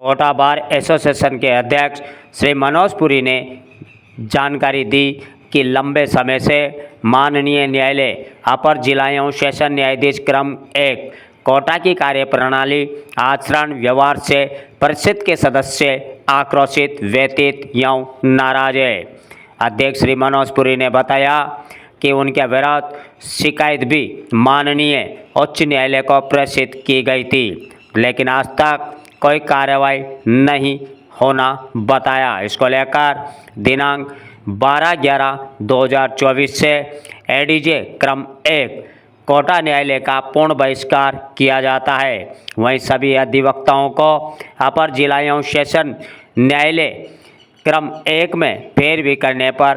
Kota bar association के अध्यक्ष श्री मनोज पुरी ने जानकारी दी कि लंबे समय से माननीय न्यायालय अपर जिला एवं सेशन न्यायाधीश क्रम 1 कोटा की कार्यप्रणाली आचरण व्यवहार से परिषद के सदस्य आक्रोशित व्यतीत एवं नाराज है। अध्यक्ष श्री मनोज पुरी ने बताया कि उनके विरुद्ध शिकायत भी माननीय उच्च न्यायालय को प्रेषित की गई थी, लेकिन आज तक कोई कार्रवाई नहीं होना बताया। इसको लेकर दिनांक 12/11/2024 से एडीजे क्रम 1 कोटा न्यायालय का पूर्ण बहिष्कार किया जाता है। वहीं सभी अधिवक्ताओं को अपर जिला एवं सेशन न्यायालय क्रम 1 में पैरवी करने पर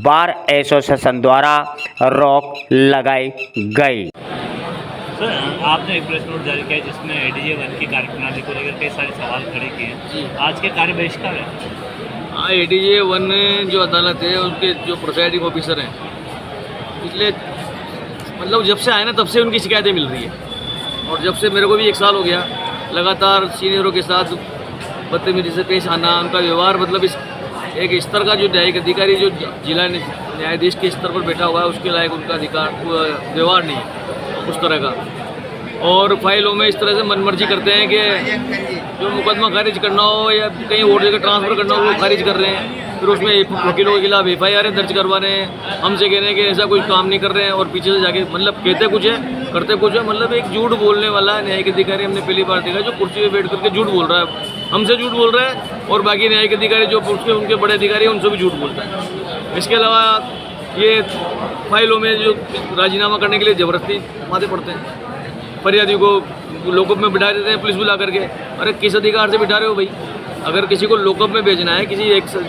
बार एसोसिएशन द्वारा रोक लगाई गई। सर, आपने एक प्रेस नोट जारी किया जिसमें एडीजे 1 की कार्यप्रणाली को लेकर कई सारे सवाल खड़े किए हैं। आज के कार्य बहिष्कार है। हाँ, एडीजे 1 जो अदालत है उसके जो प्रिसाइडिंग ऑफिसर हैं, पिछले मतलब जब से आए ना तब से उनकी शिकायतें मिल रही है। और जब से मेरे को भी 1 साल हो गया लगातार सीनियरों के साथ बदतमीजी से पेश आना, उनका व्यवहार मतलब इस एक स्तर का जो न्यायिक अधिकारी जो जिला न्यायाधीश के स्तर पर बैठा हुआ है उसके लायक उनका अधिकार व्यवहार नहीं है उस तरह का। और फाइलों में इस तरह से मनमर्जी करते हैं कि जो मुकदमा खारिज करना हो या कहीं और जगह ट्रांसफ़र करना हो वो खारिज कर रहे हैं। फिर उसमें वकीलों के खिलाफ FIR दर्ज करवा रहे हैं, हमसे कह रहे हैं कि ऐसा कोई काम नहीं कर रहे हैं और पीछे से जाके मतलब कहते कुछ है करते कुछ है। मतलब एक झूठ बोलने वाला न्यायिक अधिकारी हमने पहली बार देखा जो कुर्सी पे बैठ करके झूठ बोल रहा है, हमसे झूठ बोल रहा है और बाकी न्यायिक अधिकारी जो उनके बड़े अधिकारी हैं उनसे भी झूठ बोलता है। इसके अलावा ये फाइलों में जो राजीनामा करने के लिए ज़बरदस्ती माथे पड़ते हैं, फरियादी को लॉकअप में बिठा देते हैं पुलिस बुला करके। अरे किस अधिकार से बिठा रहे हो भाई? अगर किसी को लॉकअप में भेजना है, किसी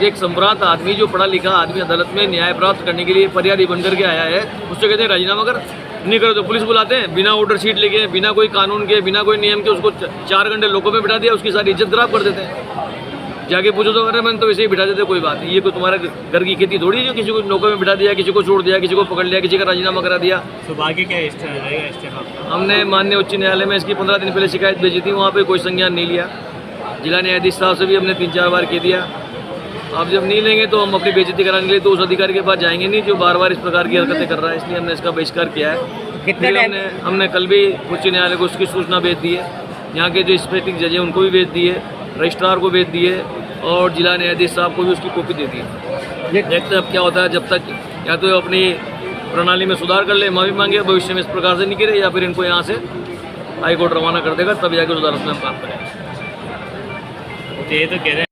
एक संभ्रांत आदमी जो पढ़ा लिखा आदमी अदालत में न्याय प्राप्त करने के लिए फरियादी बन करके आया है, उससे कहते हैं राजीनामा कर, नहीं करो तो पुलिस बुलाते हैं बिना ऑर्डर शीट लेके, बिना कोई कानून के, बिना कोई नियम के उसको 4 घंटे लॉकअप में बिठा दिया, उसकी सारी इज्जत खराब कर देते हैं। जाके पूछो तो अरे मैंने तो वैसे ही बिठा देते, कोई बात नहीं, ये कोई तुम्हारा घर की खेती थोड़ी जो किसी को लॉकअप में बिठा दिया, किसी को छोड़ दिया, किसी को पकड़ लिया, किसी का राजीनामा करा दिया। तो बाकी क्या रहेगा? हमने माननीय उच्च न्यायालय में इसकी 15 दिन पहले शिकायत भेजी थी, वहाँ पे कोई संज्ञान नहीं लिया। जिला न्यायाधीश साहब से भी हमने 3-4 बार कह दिया। अब जब नहीं लेंगे तो हम अपनी बेइज्जती कराने के लिए तो उस अधिकारी के पास जाएंगे नहीं जो बार-बार इस प्रकार की हरकतें कर रहा है, इसलिए हमने इसका बहिष्कार किया है। कितने हमने कल भी उच्च न्यायालय को उसकी सूचना भेज दी है, यहाँ के जो इंस्पेक्टिंग जज हैं उनको भी भेज दी है, रजिस्ट्रार को भेज दी है और जिला न्यायाधीश साहब को भी उसकी कॉपी दे दी है। देखते अब क्या होता है, जब तक या तो अपनी प्रणाली में सुधार कर ले, माफ़ी मांगे, भविष्य में इस प्रकार से नहीं करे, या फिर इनको यहाँ से हाईकोर्ट रवाना कर देगा, तब जाके उस अदालत में हम काम करेंगे। ये तो कह रहे हैं